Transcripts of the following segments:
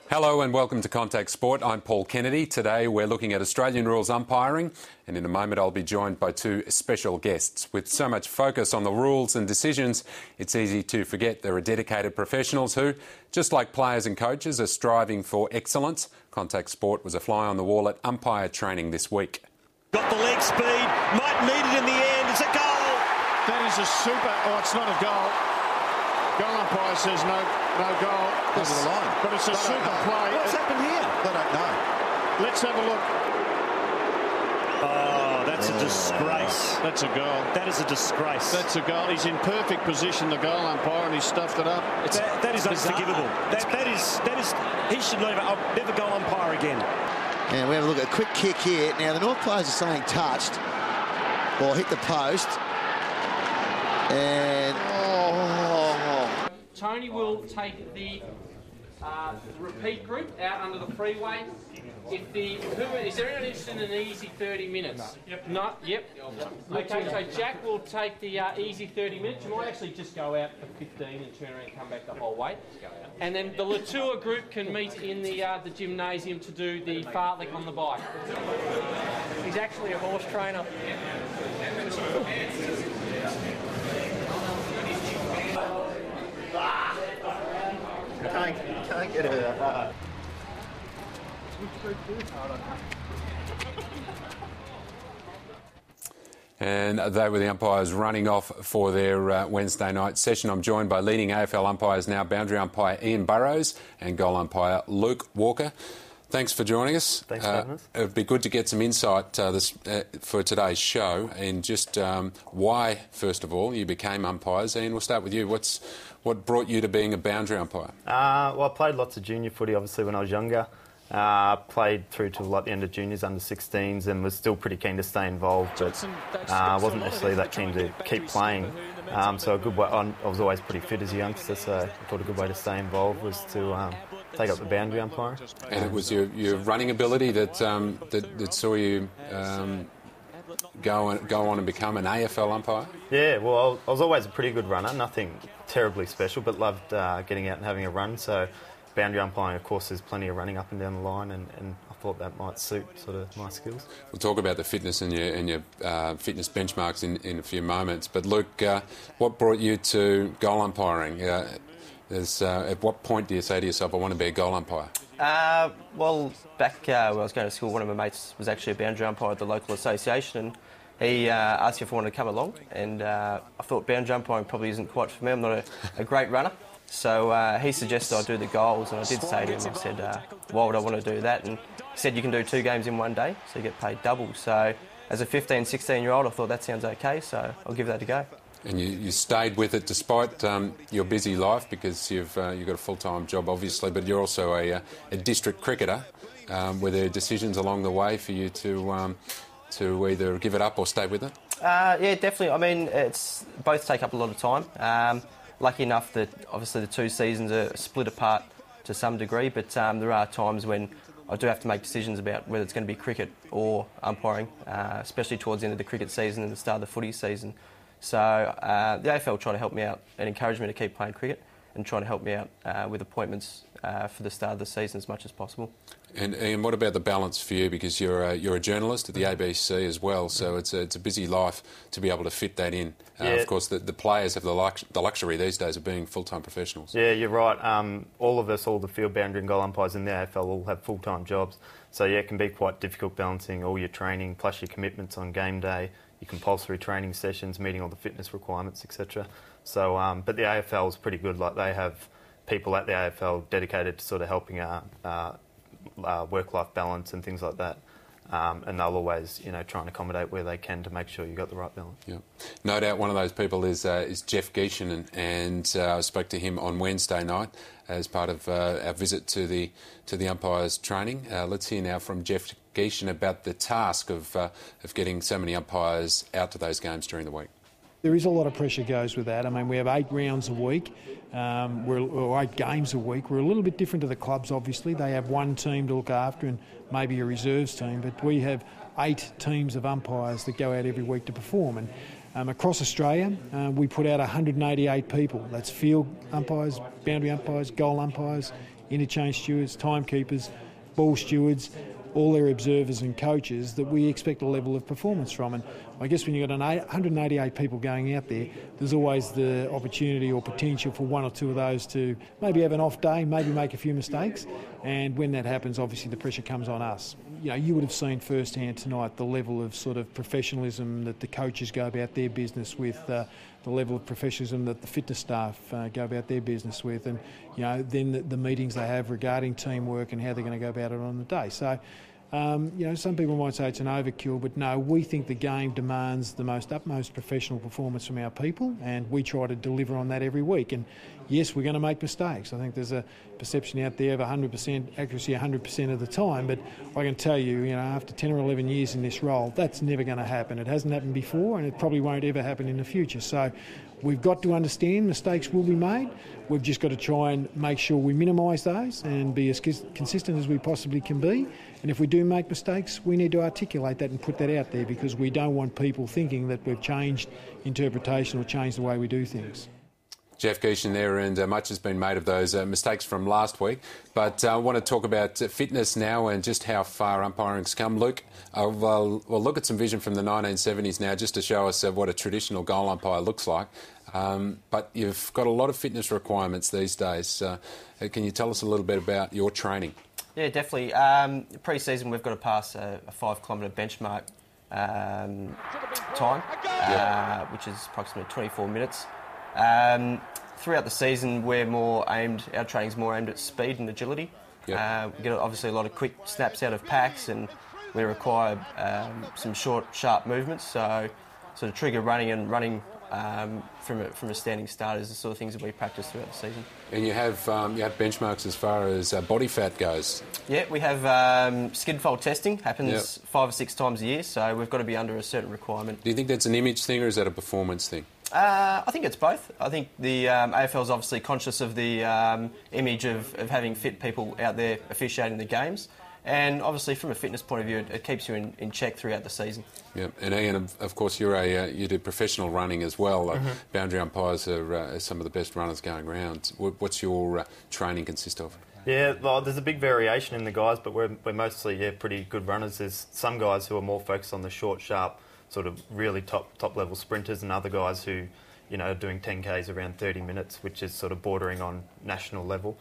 Hello and welcome to Contact Sport. I'm Paul Kennedy. Today we're looking at Australian rules umpiring, and in a moment I'll be joined by two special guests. With so much focus on the rules and decisions, it's easy to forget there are dedicated professionals who, just like players and coaches, are striving for excellence. Contact Sport was a fly on the wall at umpire training this week. Got the leg speed, might need it in the end. It's a goal. That is a super. Oh, it's not a goal. Goal umpire says no goal. Over the line. But it's a super play. What's happened here? They don't know. Let's have a look. Oh, that's a disgrace. That's a goal. That is a disgrace. That's a goal. He's in perfect position, the goal umpire, and he stuffed it up. That is unforgivable. That is. He should never go umpire again. And we have a look at a quick kick here. Now the North players are saying touched or hit the post. And Tony will take the repeat group out under the freeway. Is there anyone interested in an easy 30 minutes? No. Yep. Okay, so Jack will take the easy 30 minutes. You might actually just go out for 15 and turn around and come back the whole way. And then the Latour group can meet in the gymnasium to do the fartlek on the bike. He's actually a horse trainer. can't get it. And they were the umpires running off for their Wednesday night session. I'm joined by leading AFL umpires now, boundary umpire Ian Burrows and goal umpire Luke Walker. Thanks for joining us. Thanks for having us. It would be good to get some insight for today's show and just why, first of all, you became umpires. Ian, we'll start with you. What brought you to being a boundary umpire? Well, I played lots of junior footy, obviously, when I was younger. Played through to like the end of juniors, under 16s, and was still pretty keen to stay involved, but wasn't necessarily that keen to keep playing. So a good way, I was always pretty fit as a youngster, so I thought a good way to stay involved was to take up the boundary umpiring. And it was your running ability that saw you go on and become an AFL umpire? Yeah, well, I was always a pretty good runner, nothing terribly special, but loved getting out and having a run. So boundary umpiring, of course, there's plenty of running up and down the line, and I thought that might suit sort of my skills. We'll talk about the fitness and your fitness benchmarks in a few moments. But Luke, what brought you to goal umpiring? At what point do you say to yourself, I want to be a goal umpire? Well, back when I was going to school, one of my mates was actually a boundary umpire at the local association, and he asked me if I wanted to come along, and I thought boundary umpiring probably isn't quite for me. I'm not a great runner. So he suggested I do the goals, and I did say to him, I said, why would I want to do that? And he said, you can do 2 games in one day, so you get paid double. So as a 15, 16-year-old, I thought that sounds okay, so I'll give that a go. And you stayed with it despite your busy life, because you've got a full-time job, obviously, but you're also a district cricketer. Were there decisions along the way for you to either give it up or stay with it? Yeah, definitely. I mean, both take up a lot of time. Lucky enough that obviously the 2 seasons are split apart to some degree, but there are times when I do have to make decisions about whether it's going to be cricket or umpiring, especially towards the end of the cricket season and the start of the footy season. So the AFL try to help me out and encourage me to keep playing cricket, and try to help me out with appointments for the start of the season as much as possible. And Ian, what about the balance for you? Because you're a journalist at the ABC as well, so it's a busy life to be able to fit that in. Yeah. Of course, the players have the luxury these days of being full-time professionals. Yeah, you're right. All of us, all the field boundary and goal umpires in the AFL, all have full-time jobs. So yeah, it can be quite difficult balancing all your training plus your commitments on game day, your compulsory training sessions, meeting all the fitness requirements, etc. So, but the AFL is pretty good. Like, they have people at the AFL dedicated to sort of helping work-life balance and things like that. And they'll always, try and accommodate where they can to make sure you've got the right balance. Yeah. No doubt one of those people is Jeff Geishan, and I spoke to him on Wednesday night as part of our visit to the umpires training. Let's hear now from Jeff Geishan about the task of getting so many umpires out to those games during the week. There is a lot of pressure goes with that. I mean, we have 8 rounds a week, or 8 games a week. We're a little bit different to the clubs, obviously. They have one team to look after and maybe a reserves team, but we have 8 teams of umpires that go out every week to perform. And Across Australia, we put out 188 people. That's field umpires, boundary umpires, goal umpires, interchange stewards, timekeepers, ball stewards, all their observers and coaches that we expect a level of performance from. And I guess when you've got 188 people going out there, there's always the opportunity or potential for one or two of those to maybe have an off day, maybe make a few mistakes. And when that happens, obviously the pressure comes on us. You know, you would have seen firsthand tonight the level of sort of professionalism that the coaches go about their business with, the level of professionalism that the fitness staff go about their business with, and you know, then the meetings they have regarding teamwork and how they're going to go about it on the day. So, you know, some people might say it's an overkill, but no, we think the game demands the utmost professional performance from our people, and we try to deliver on that every week. And yes, we're going to make mistakes. I think there's a perception out there of 100% accuracy 100% of the time, but I can tell you, you know, after 10 or 11 years in this role, that's never going to happen. It hasn't happened before, and it probably won't ever happen in the future. So we've got to understand mistakes will be made. We've just got to try and make sure we minimise those and be as consistent as we possibly can be. And if we do make mistakes, we need to articulate that and put that out there, because we don't want people thinking that we've changed interpretation or changed the way we do things. Jeff Geeshan there, and much has been made of those mistakes from last week. But I want to talk about fitness now and just how far umpiring's come. Luke, we'll look at some vision from the 1970s now just to show us what a traditional goal umpire looks like. But you've got a lot of fitness requirements these days. Can you tell us a little bit about your training? Yeah, definitely. Pre-season, we've got to pass a 5-kilometre benchmark time, which is approximately 24 minutes. Throughout the season, our training's more aimed at speed and agility. Yep. We get obviously a lot of quick snaps out of packs, and we require some short, sharp movements. So sort of trigger running from a standing start is the sort of things that we practice throughout the season. And you have benchmarks as far as body fat goes. Yeah, we have skid fold testing, happens 5 or 6 times a year, so we've got to be under a certain requirement. Do you think that's an image thing or is that a performance thing? I think it's both. I think the AFL is obviously conscious of the image of having fit people out there officiating the games. And obviously, from a fitness point of view, it keeps you in check throughout the season. Yeah, and Ian, of course, you do professional running as well. Boundary umpires are some of the best runners going around. What's your training consist of? Yeah, well, there's a big variation in the guys, but we're mostly pretty good runners. There's some guys who are more focused on the short, sharp, sort of really top level sprinters, and other guys who, you know, are doing 10Ks around 30 minutes, which is sort of bordering on national level.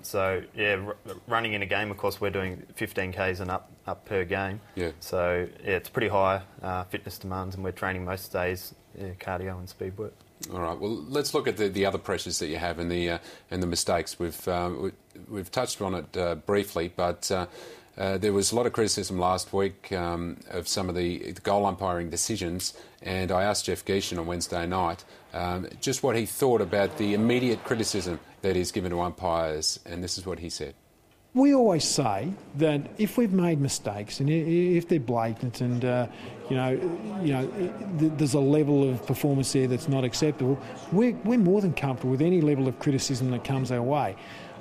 So yeah, running in a game, of course, we're doing 15Ks and up per game. Yeah. So yeah, it's pretty high fitness demands, and we're training most days cardio and speed work. All right. Well, let's look at the other pressures that you have and the mistakes. We've touched on it briefly, but there was a lot of criticism last week of some of the goal umpiring decisions, and I asked Jeff Geeshan on Wednesday night just what he thought about the immediate criticism that is given to umpires, and this is what he said. We always say that if we've made mistakes and if they're blatant and there's a level of performance there that's not acceptable, we're more than comfortable with any level of criticism that comes our way.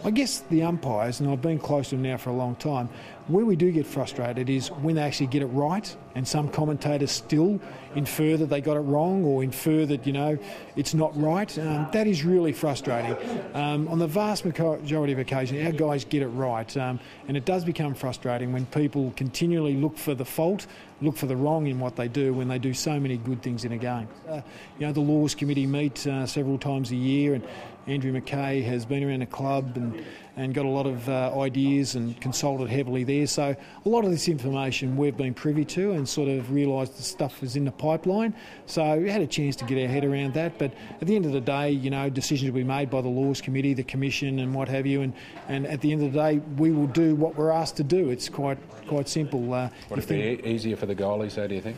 I guess the umpires, and I've been close to them now for a long time, where we do get frustrated is when they actually get it right, and some commentators still infer that they got it wrong or infer that, it's not right. That is really frustrating. On the vast majority of occasions, our guys get it right, and it does become frustrating when people continually look for the fault, look for the wrong in what they do when they do so many good things in a game. The Laws Committee meet several times a year, and Andrew McKay has been around the club and got a lot of ideas and consulted heavily there. So a lot of this information we've been privy to and sort of realised the stuff is in the pipeline. So we had a chance to get our head around that. But at the end of the day, decisions will be made by the Laws Committee, the Commission and what have you. And at the end of the day, we will do what we're asked to do. It's quite simple. Would it be easier for the goalies, though, do you think?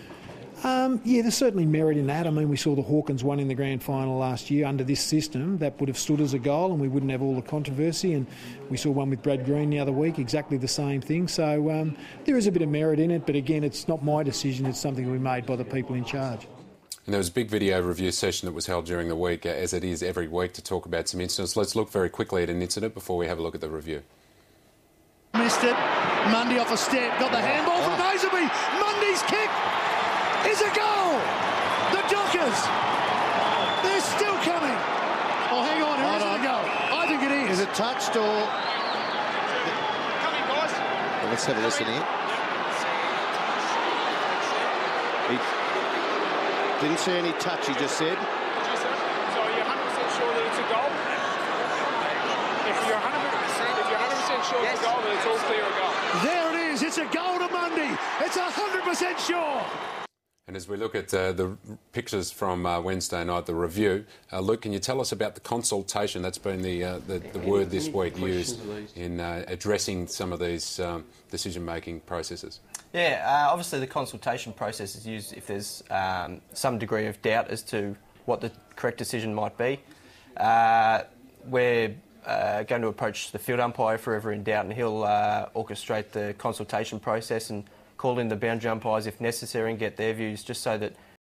Yeah, there's certainly merit in that. I mean, we saw the Hawkins won in the grand final last year under this system. That would have stood as a goal and we wouldn't have all the controversy. And we saw one with Brad Green the other week, exactly the same thing. So there is a bit of merit in it, but again, it's not my decision. It's something that we made by the people in charge. And there was a big video review session that was held during the week, as it is every week, to talk about some incidents. Let's look very quickly at an incident before we have a look at the review. Missed it. Mundy off a step. Got the handball from Hazelby. Mundy's kick is a goal. The Dockers! They're still coming! Oh, hang on, who is it to go? I think it is. Is it touched or... Come in, guys. Well, let's have a listen here. He didn't see any touch, he just said. So are you 100% sure that it's a goal? If you're 100% sure it's a goal, then it's all clear a goal. There it is. It's a goal to Mundy. It's 100% sure. And as we look at the pictures from Wednesday night, the review, Luke, can you tell us about the consultation? That's been the word this week used in addressing some of these decision-making processes. Yeah, obviously the consultation process is used if there's some degree of doubt as to what the correct decision might be. We're going to approach the field umpire if we're ever in doubt, and he'll orchestrate the consultation process and call in the boundary umpires if necessary and get their views, just so that